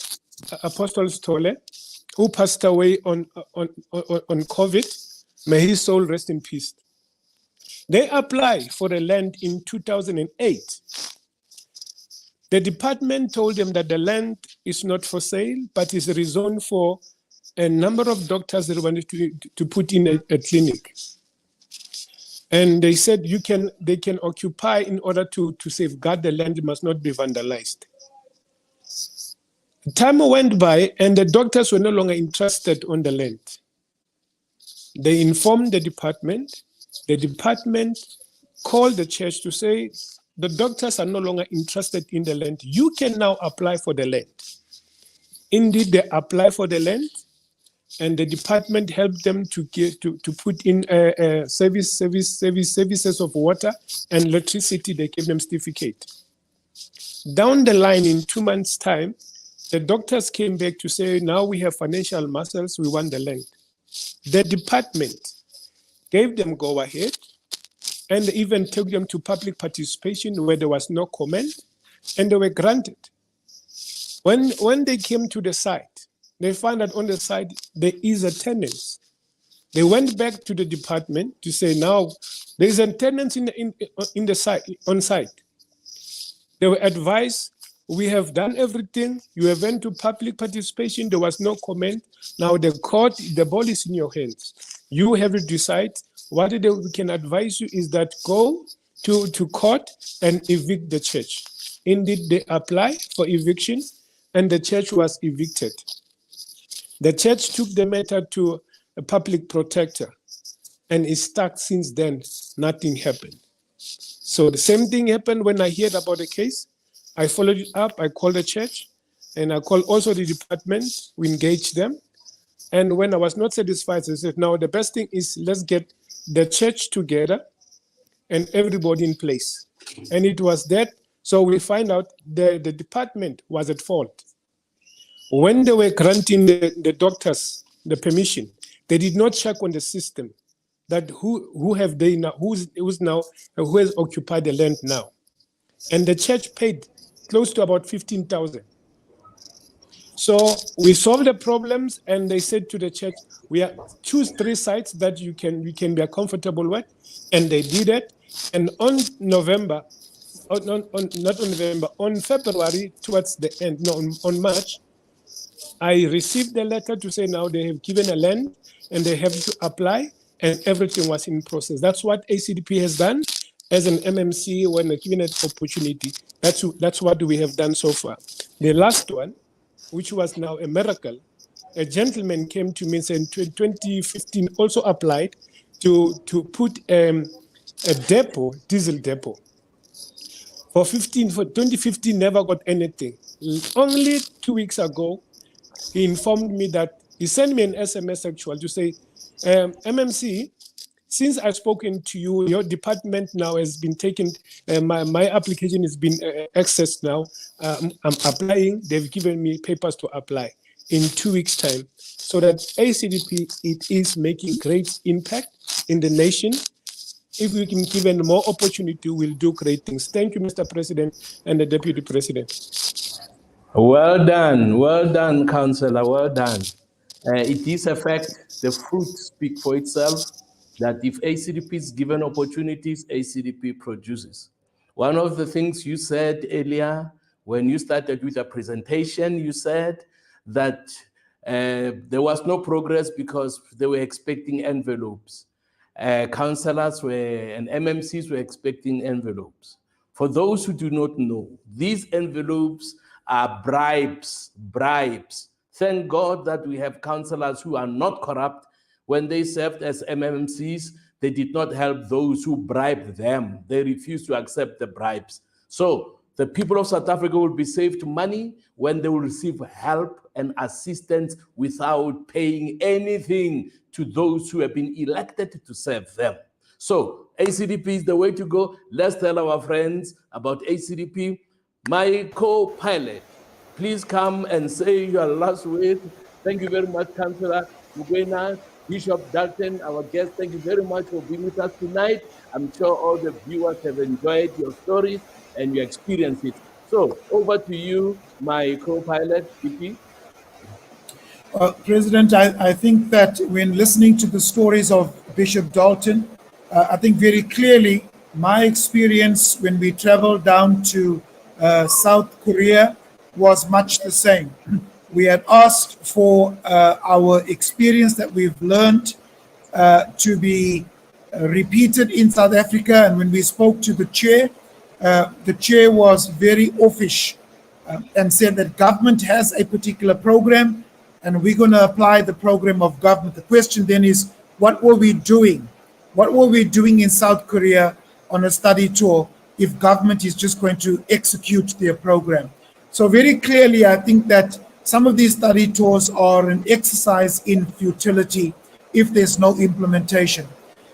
Stole. who passed away on COVID. May his soul rest in peace. They applied for the land in 2008. The department told them that the land is not for sale, but is rezoned for a number of doctors that wanted to put in a clinic. And they said they can occupy in order to safeguard the land. It must not be vandalized. Time went by and the doctors were no longer interested on the land. They informed the department. The department called the church to say, the doctors are no longer interested in the land. You can now apply for the land. Indeed, they apply for the land, and the department helped them to put in services of water and electricity. They gave them certificate. Down the line, in 2 months' time, the doctors came back to say, now we have financial muscles, we want the land. The department gave them go ahead and even took them to public participation where there was no comment, and they were granted. When they came to the site, they found that on the site there is a tenant. They went back to the department to say, now there is a tenant in the site, on site. They were advised, we have done everything. You have went to public participation. There was no comment. Now the court, the ball is in your hands. You have to decide. What we can advise you is that go to court and evict the church. Indeed, they apply for eviction, and the church was evicted. The church took the matter to a public protector, and it's stuck since then. Nothing happened. So the same thing happened when I heard about the case. I followed it up. I called the church, and I called also the department. We engaged them. And when I was not satisfied, I said, now the best thing is let's get the church together and everybody in place. And it was that. So we find out the department was at fault. When they were granting the doctors the permission, they did not check on the system that who have they now, who has occupied the land now. And the church paid close to about 15,000. So we solved the problems, and they said to the church, choose 3 sites that you can be comfortable with, and they did it. And on February, towards the end, on March, I received the letter to say now they have given a land and they have to apply, and everything was in process. That's what ACDP has done as an MMC when they're given an opportunity. That's what we have done so far. The last one, which was now a miracle, a gentleman came to me and said in 2015 also applied to put a depot, diesel depot. For 2015, never got anything. Only 2 weeks ago, he informed me that he sent me an SMS actually to say, MMC, since I've spoken to you, your department now has been taken, my application has been accessed now. I'm applying. They've given me papers to apply in 2 weeks' time. So that ACDP, it is making great impact in the nation. If we can give them more opportunity, we'll do great things. Thank you, Mr. President and the Deputy President. Well done, Councillor, well done. It is a fact, the fruit speaks for itself, that if ACDP is given opportunities, ACDP produces. One of the things you said earlier, when you started with a presentation, you said that there was no progress because they were expecting envelopes. Councillors and MMCs were expecting envelopes. For those who do not know, these envelopes are bribes. Thank God that we have councillors who are not corrupt. When they served as MMCs, they did not help those who bribed them. They refused to accept the bribes. So the people of South Africa will be saved money when they will receive help and assistance without paying anything to those who have been elected to serve them. So ACDP is the way to go. Let's tell our friends about ACDP. My co-pilot, please come and say your last word. Thank you very much, Councillor Mugwena, Bishop Dalton, our guest. Thank you very much for being with us tonight. I'm sure all the viewers have enjoyed your stories and your experiences. So over to you, my co-pilot, BP. President, I think that when listening to the stories of Bishop Dalton, I think very clearly my experience when we traveled down to South Korea was much the same. We had asked for our experience that we've learned to be repeated in South Africa. And when we spoke to the chair was very offish and said that government has a particular program and we're going to apply the program of government. The question then is, what were we doing? What were we doing in South Korea on a study tour if government is just going to execute their program? So very clearly, I think that some of these study tours are an exercise in futility if there's no implementation.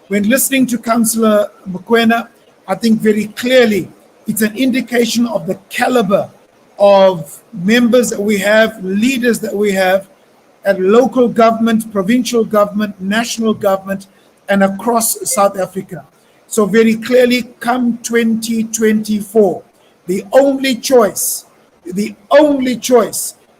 When listening to Councillor Mokoena, I think very clearly it's an indication of the caliber of members that we have, leaders that we have at local government, provincial government, national government, and across South Africa. So very clearly, come 2024, the only choice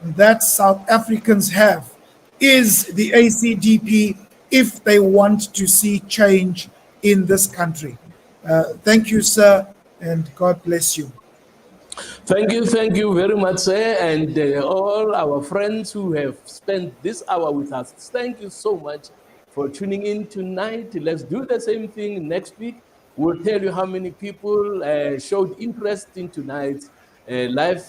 that South Africans have is the ACDP if they want to see change in this country. Thank you, sir, and God bless you. Thank you very much, sir, and all our friends who have spent this hour with us. Thank you so much for tuning in tonight. Let's do the same thing next week. We'll tell you how many people showed interest in tonight's live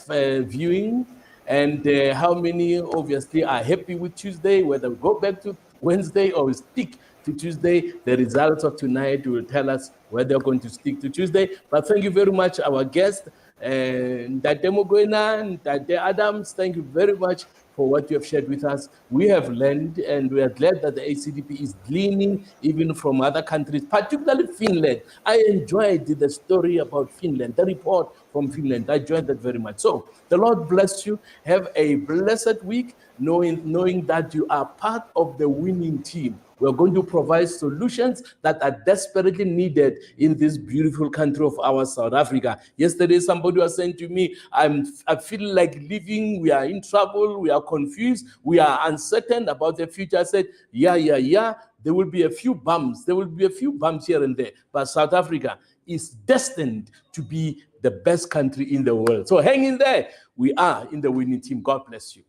viewing, and how many obviously are happy with Tuesday, whether we go back to Wednesday or we stick to Tuesday. The results of tonight will tell us whether they're going to stick to Tuesday. But thank you very much, our guest, Ntate Mokoena and Ntate Adams. Thank you very much for what you have shared with us. We have learned, and we are glad that the ACDP is gleaning even from other countries, particularly Finland. I enjoyed the story about Finland, the report from Finland. I enjoyed that very much. So the Lord bless you. Have a blessed week, knowing that you are part of the winning team. We're going to provide solutions that are desperately needed in this beautiful country of ours, South Africa. Yesterday, somebody was saying to me, I feel like living, we are in trouble, we are confused, we are uncertain about the future. I said, yeah, there will be a few bumps. There will be a few bumps here and there. But South Africa is destined to be the best country in the world. So hang in there. We are in the winning team. God bless you.